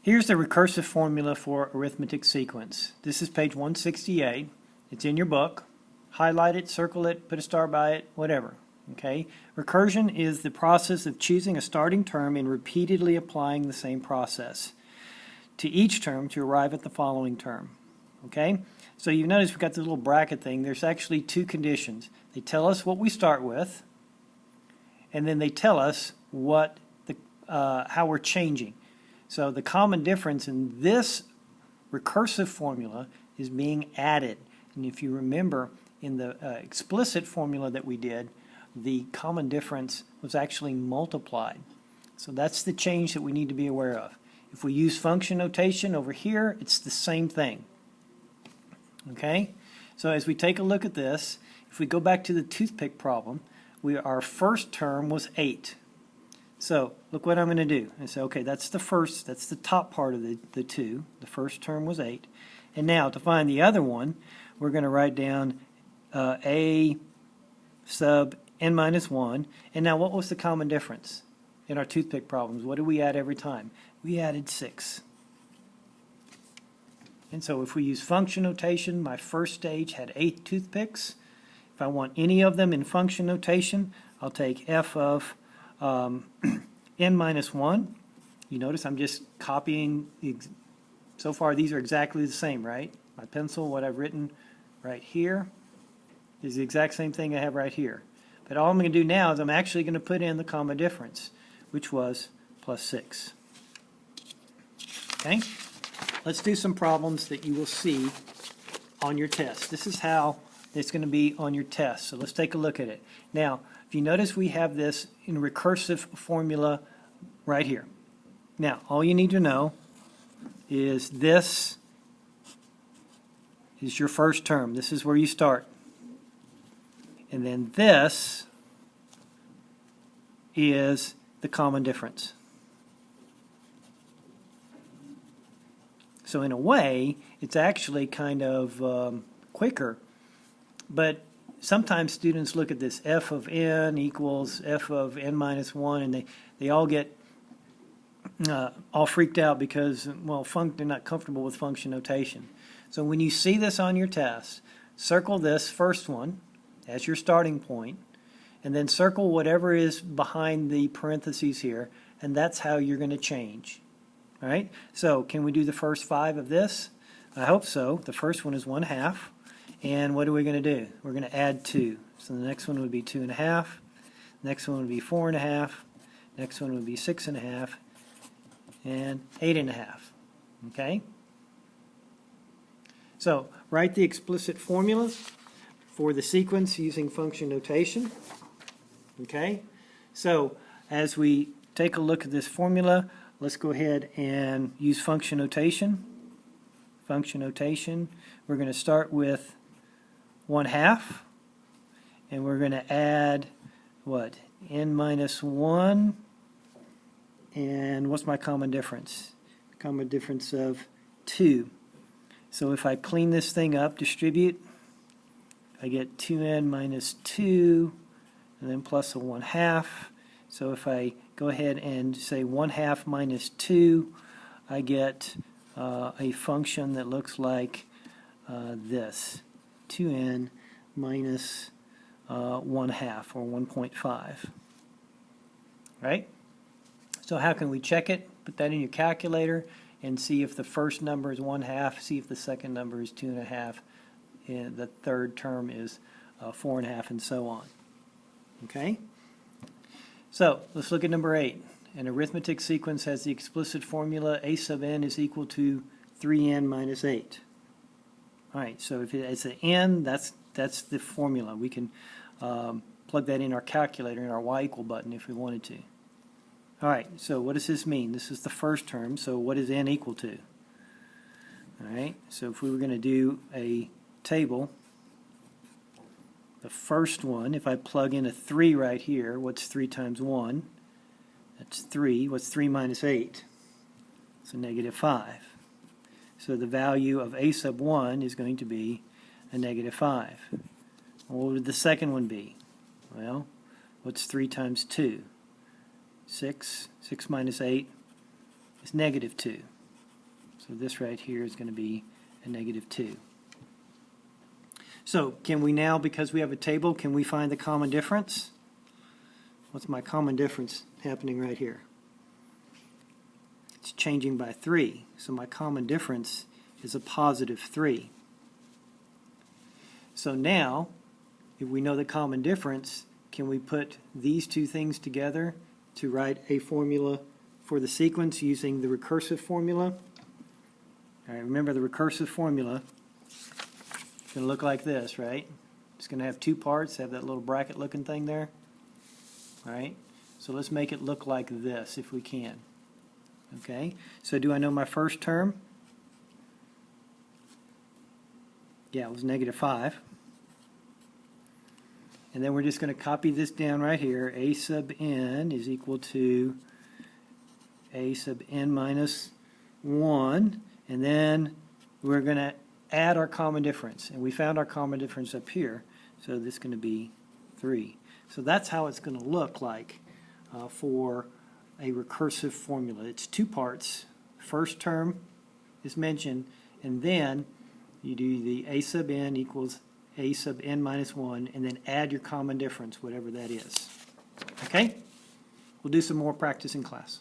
Here's the recursive formula for arithmetic sequence. This is page 168. It's in your book. Highlight it, circle it, put a star by it, whatever. Okay? Recursion is the process of choosing a starting term and repeatedly applying the same process to each term to arrive at the following term. Okay? So you notice we've got this little bracket thing. There's actually two conditions. They tell us what we start with, and then they tell us what how we're changing. So the common difference in this recursive formula is being added. And if you remember, in the explicit formula that we did, the common difference was actually multiplied. So that's the change that we need to be aware of. If we use function notation over here, it's the same thing. Okay? So as we take a look at this, if we go back to the toothpick problem, our first term was 8. So look what I'm going to do. I say, okay, that's the top part of the 2. The first term was 8. And now to find the other one, we're going to write down a sub n minus 1. And now what was the common difference in our toothpick problems? What did we add every time? We added 6. And so if we use function notation, my first stage had 8 toothpicks. If I want any of them in function notation, I'll take f of n minus 1. You notice I'm just copying. So far these are exactly the same, right? My pencil, what I've written right here, is the exact same thing I have right here. But all I'm going to do now is I'm actually going to put in the common difference, which was plus 6. Okay? Let's do some problems that you will see on your test. This is how it's going to be on your test. So let's take a look at it. Now, if you notice, we have this in recursive formula right here. Now, all you need to know is this is your first term. This is where you start. And then this is the common difference. So in a way, it's actually kind of quicker, but sometimes students look at this f of n equals f of n minus 1, and they all get all freaked out because, well, they're not comfortable with function notation. So when you see this on your test, circle this first one as your starting point, and then circle whatever is behind the parentheses here, and that's how you're going to change. All right? So can we do the first 5 of this? I hope so. The first one is 1/2. And what are we going to do? We're going to add 2. So the next one would be 2.5. Next one would be 4.5. Next one would be 6.5. And 8.5. Okay? So write the explicit formula for the sequence using function notation. Okay? So as we take a look at this formula, let's go ahead and use function notation. Function notation, we're going to start with 1/2, and we're going to add, what, n minus 1, and what's my common difference? Common difference of 2. So if I clean this thing up, distribute, I get 2n minus 2, and then plus a 1/2. So if I go ahead and say 1/2 minus 2, I get a function that looks like this. 2n minus 1/2, or 1.5. Right? So how can we check it? Put that in your calculator and see if the first number is 1/2, see if the second number is 2.5, and the third term is 4.5, and so on. Okay? So let's look at number 8. An arithmetic sequence has the explicit formula a sub n is equal to 3n minus 8. All right, so if it's an n, that's the formula. We can plug that in our calculator in our y equal button if we wanted to. All right, so what does this mean? This is the first term, so what is n equal to? All right, so if we were going to do a table, the first one, if I plug in a 3 right here, what's 3 times 1? That's 3. What's 3 minus 8? So negative 5. So the value of a sub 1 is going to be a negative 5. What would the second one be? Well, what's 3 times 2? 6. 6 minus 8 is negative 2. So this right here is going to be a negative 2. So can we now, because we have a table, can we find the common difference? What's my common difference happening right here? It's changing by 3. So my common difference is a positive 3. So now, if we know the common difference, can we put these two things together to write a formula for the sequence using the recursive formula? All right, remember the recursive formula is going to look like this, right? It's going to have two parts, have that little bracket looking thing there. All right, so let's make it look like this if we can. Okay, so do I know my first term? Yeah, it was negative 5. And then we're just going to copy this down right here. A sub n is equal to a sub n minus 1. And then we're going to add our common difference. And we found our common difference up here. So this is going to be 3. So that's how it's going to look like for a recursive formula. It's two parts. First term is mentioned, and then you do the a sub n equals a sub n minus 1, and then add your common difference, whatever that is. Okay? We'll do some more practice in class.